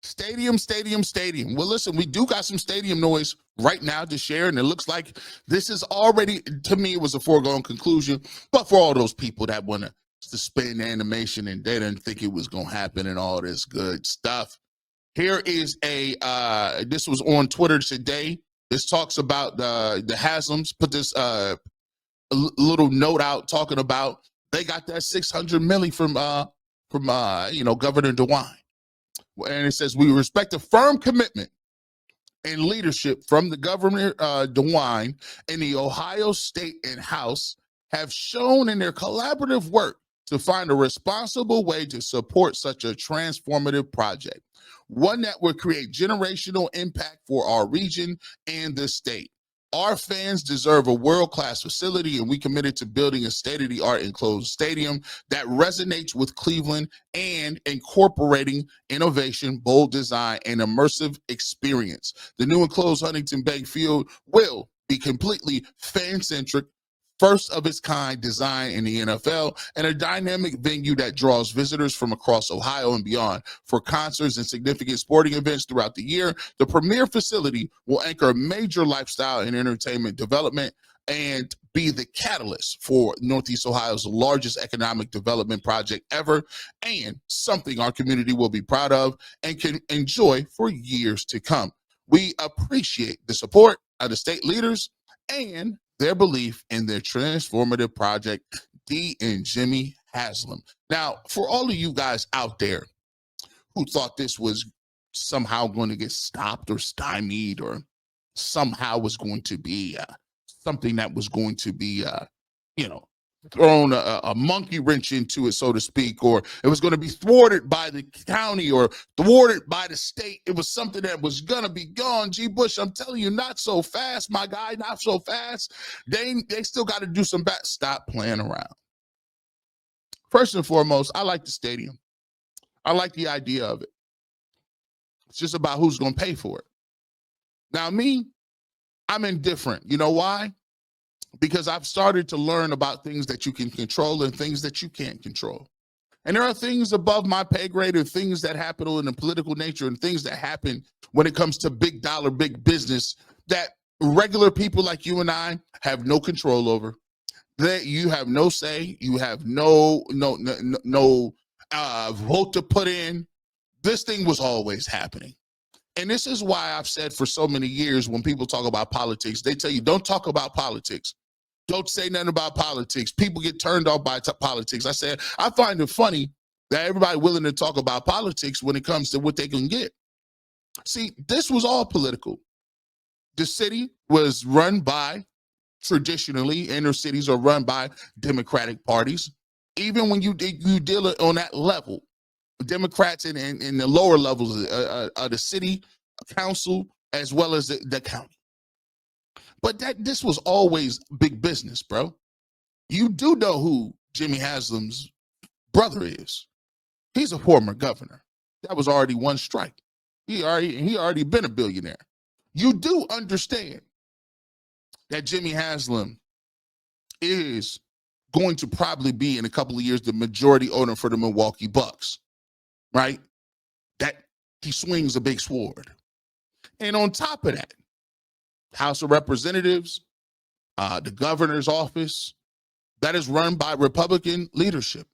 Stadium. Well, listen, we do got some stadium noise right now to share, and it looks like this is already, to me, it was a foregone conclusion. But for all those people that want to suspend animation and they didn't think it was going to happen and all this good stuff, here is this was on Twitter today. This talks about the Haslams put this little note out talking about they got that $600 million from Governor DeWine. And it says, we respect a firm commitment and leadership from the Governor DeWine and the Ohio State and House have shown in their collaborative work to find a responsible way to support such a transformative project, one that would create generational impact for our region and the state. Our fans deserve a world-class facility, and we committed to building a state-of-the-art enclosed stadium that resonates with Cleveland and incorporating innovation, bold design, and immersive experience. The new enclosed Huntington Bank Field will be completely fan-centric, first of its kind design in the NFL, and a dynamic venue that draws visitors from across Ohio and beyond for concerts and significant sporting events throughout the year. The premier facility will anchor major lifestyle and entertainment development and be the catalyst for Northeast Ohio's largest economic development project ever, and something our community will be proud of and can enjoy for years to come. We appreciate the support of the state leaders and their belief in their transformative project, Dee and Jimmy Haslam. Now, for all of you guys out there who thought this was somehow going to get stopped or stymied or somehow was going to be something that was going to be, thrown a monkey wrench into it, so to speak, or it was going to be thwarted by the county or thwarted by the state. It was something that was going to be gone. G. Bush, I'm telling you, not so fast, my guy, not so fast. They still got to do some bad. Stop playing around. First and foremost, I like the stadium. I like the idea of it. It's just about who's going to pay for it. Now, me, I'm indifferent. You know why? Because I've started to learn about things that you can control and things that you can't control. And there are things above my pay grade and things that happen in the political nature and things that happen when it comes to big dollar, big business that regular people like you and I have no control over. That you have no say, you have no vote to put in. This thing was always happening. And this is why I've said for so many years when people talk about politics, they tell you, don't talk about politics. Don't say nothing about politics. People get turned off by politics. I said, I find it funny that everybody willing to talk about politics when it comes to what they can get. See, this was all political. The city was run by, traditionally, inner cities are run by Democratic parties. Even when you deal on that level, Democrats in the lower levels of the city council as well as the county. But this was always big business, bro. You do know who Jimmy Haslam's brother is. He's a former governor. That was already one strike. He already been a billionaire. You do understand that Jimmy Haslam is going to probably be in a couple of years the majority owner for the Milwaukee Bucks, right? That he swings a big sword. And on top of that, House of Representatives, the governor's office, that is run by Republican leadership.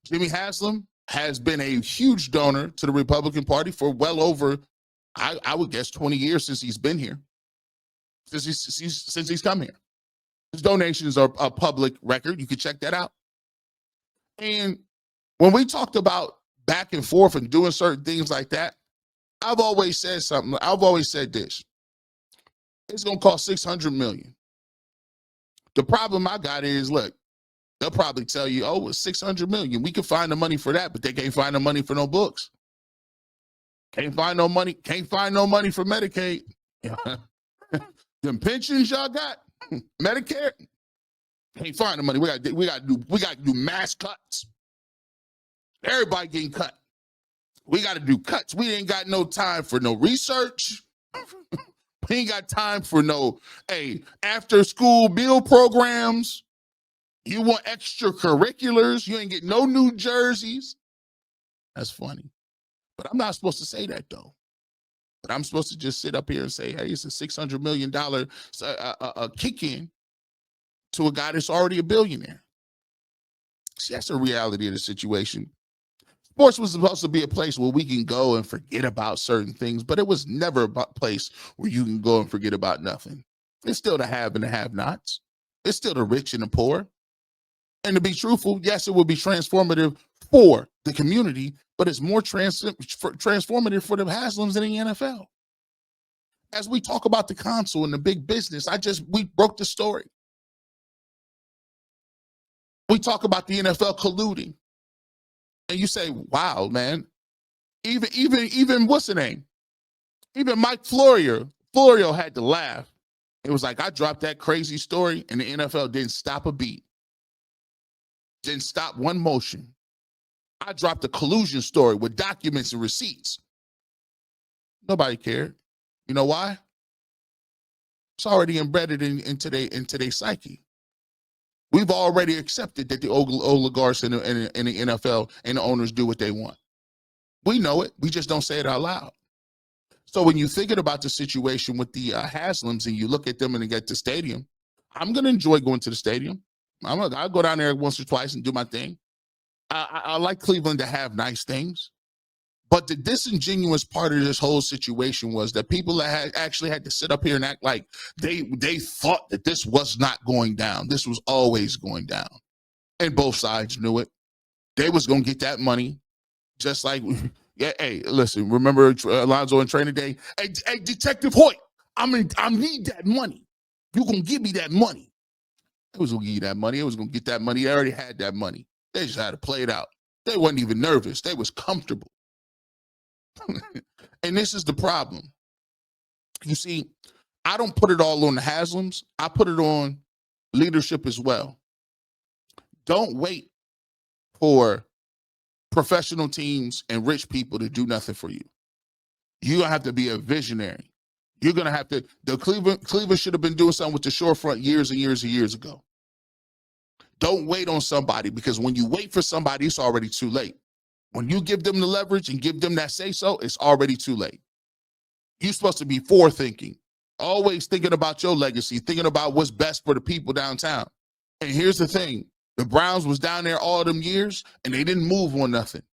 Jimmy Haslam has been a huge donor to the Republican Party for well over, I would guess, 20 years since he's been here, since he's come here. His donations are a public record. You can check that out. And when we talked about back and forth and doing certain things like that, I've always said something. I've always said this. It's going to cost $600 million. The problem I got is, look, they'll probably tell you, oh, it's $600 million. We can find the money for that, but they can't find the money for no books. Can't find no money for Medicaid. Them pensions y'all got, Medicare, can't find the money. We got to do mass cuts. Everybody getting cut. We got to do cuts. We ain't got no time for no research. We ain't got time for no, after school meal programs. You want extracurriculars. You ain't get no new jerseys. That's funny. But I'm not supposed to say that though. But I'm supposed to just sit up here and say, hey, it's a $600 million kick in to a guy that's already a billionaire. See, that's the reality of the situation. Sports was supposed to be a place where we can go and forget about certain things, but it was never a place where you can go and forget about nothing. It's still the have and the have-nots. It's still the rich and the poor. And to be truthful, yes, it would be transformative for the community, but it's more transformative for the Haslams in the NFL. As we talk about the console and the big business, we broke the story. We talk about the NFL colluding. And you say, wow, man, even what's the name? Even Mike Florio had to laugh. It was like, I dropped that crazy story and the NFL didn't stop a beat. Didn't stop one motion. I dropped a collusion story with documents and receipts. Nobody cared. You know why? It's already embedded into their psyche. We've already accepted that the oligarchs in the NFL and the owners do what they want. We know it. We just don't say it out loud. So when you're thinking about the situation with the Haslams and you look at them and they get to the stadium, I'm going to enjoy going to the stadium. I'll go down there once or twice and do my thing. I like Cleveland to have nice things. But the disingenuous part of this whole situation was that people that actually had to sit up here and act like they thought that this was not going down. This was always going down. And both sides knew it. They was going to get that money. Just like, yeah, hey, listen, remember Alonzo in training day? Hey, Detective Hoyt, I need that money. You're going to give me that money. It was going to give you that money. It was going to get that money. They already had that money. They just had to play it out. They wasn't even nervous. They was comfortable. And this is the problem. You see, I don't put it all on the Haslams. I put it on leadership as well. Don't wait for professional teams and rich people to do nothing for you. You're going to have to be a visionary. You're going to have to, Cleveland should have been doing something with the shorefront years and years and years ago. Don't wait on somebody, because when you wait for somebody, it's already too late. When you give them the leverage and give them that say-so, it's already too late. You're supposed to be forward-thinking, always thinking about your legacy, thinking about what's best for the people downtown. And here's the thing. The Browns was down there all them years, and they didn't move on nothing.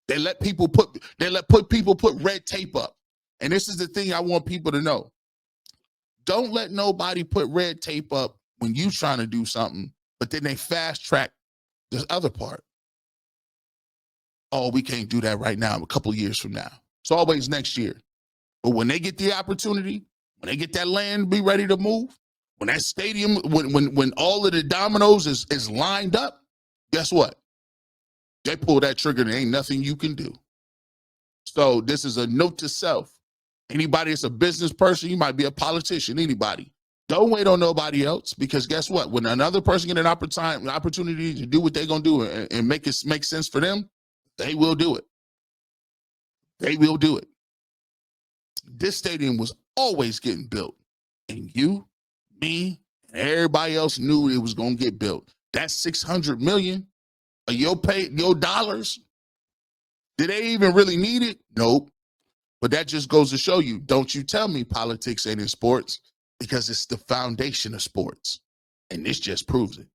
They let people put red tape up. And this is the thing I want people to know. Don't let nobody put red tape up when you trying to do something, but then they fast-track the other part. Oh, we can't do that right now, a couple of years from now. It's always next year. But when they get the opportunity, when they get that land be ready to move, when that stadium, when all of the dominoes is lined up, guess what? They pull that trigger and ain't nothing you can do. So this is a note to self. Anybody that's a business person, you might be a politician, anybody. Don't wait on nobody else, because guess what? When another person get an opportunity to do what they're going to do and make sense for them, they will do it. They will do it. This stadium was always getting built. And you, me, and everybody else knew it was going to get built. That's $600 million of your dollars. Did they even really need it? Nope. But that just goes to show you, don't you tell me politics ain't in sports, because it's the foundation of sports. And this just proves it.